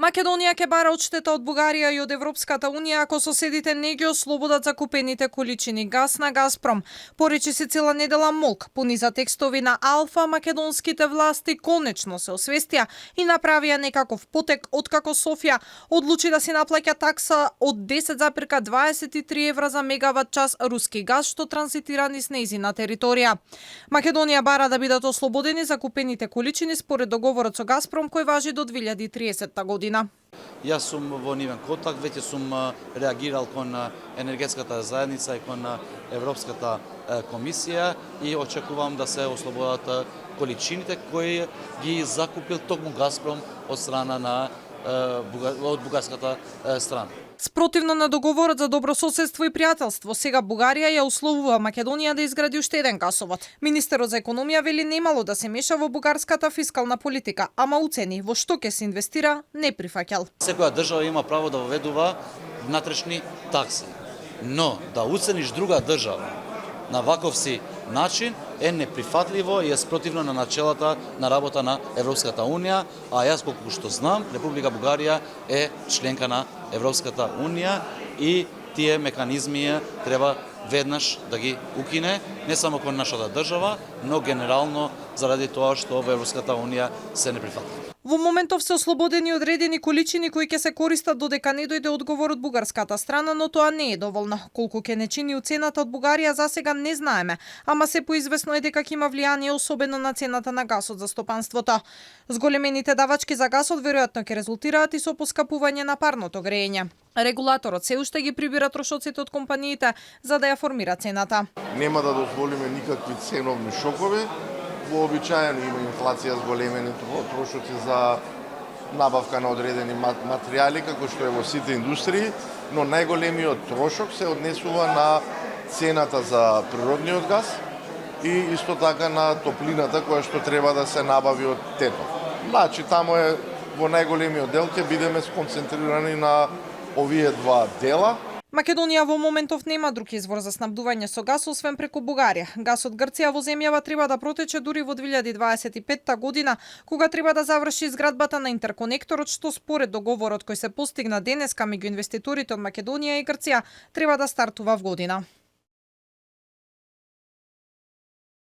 Македонија ќе бара одштета од Бугарија и од Европската унија ако соседите не ги ослободат закупените количини газ на Газпром. Поречи се цела недела МОЛК, пониза текстови на Алфа, македонските власти конечно се освестија и направија некаков потек откако Софија одлучи да се наплаќа такса од 10,23 евра за мегават час руски газ што транзитира низ нејзина територија. Македонија бара да бидат ослободени закупените количини според договорот со Газпром кој важи до 2030 година. Јас сум во нивен контакт, веќе сум реагирал кон енергетската заедница и кон Европската комисија и очекувам да се ослободат количините кои ги закупил токму Газпром од страна на од бугарската страна. Спротивно на договорот за добрососедство и пријателство, сега Бугарија ја условува Македонија да изгради уште еден гасовод. Министерот за економија вели немало да се меша во бугарската фискална политика, ама уцени во што ќе се инвестира не прифаќал. Секоја држава има право да воведува внатрешни такси, но да уцениш друга држава на ваков си начин е неприфатливо и е спротивно на начелата на работа на Европската унија, а јас колку што знам, Република Бугарија е членка на Европската унија и тие механизми треба веднаш да ги укине, не само кон нашата држава, но генерално заради тоа што во Европската унија се неприфатливо. Во моментов се ослободени одредени количини кои ќе се користат додека не дојде одговор од бугарската страна, но тоа не е доволно. Колку ќе не чини уцената од Бугарија засега не знаеме, ама се поизвестно е дека ќе има влијание особено на цената на гасот за стопанството. Зголемените давачки за гасот веројатно ќе резултираат и со поскапување на парното грејење. Регулаторот се уште ги прибира трошоците од компаниите за да ја формира цената. Нема да дозволиме никакви ценовни шокови. Вообичаено има инфлација с големени трошоци за набавка на одредени материјали, како што е во сите индустрии, но најголемиот трошок се однесува на цената за природниот газ и исто така на топлината која што треба да се набави од тето. Значи, тамо е во најголемиот дел ќе бидеме сконцентрирани на овие два дела. Македонија во моментов нема друг извор за снабдување со газ освен преку Бугарија. Газ од Грција во земјава треба да протече дури во 2025 година, кога треба да заврши изградбата на интерконекторот, што според договорот кој се постигна денеска меѓу инвеститорите од Македонија и Грција треба да стартува в година.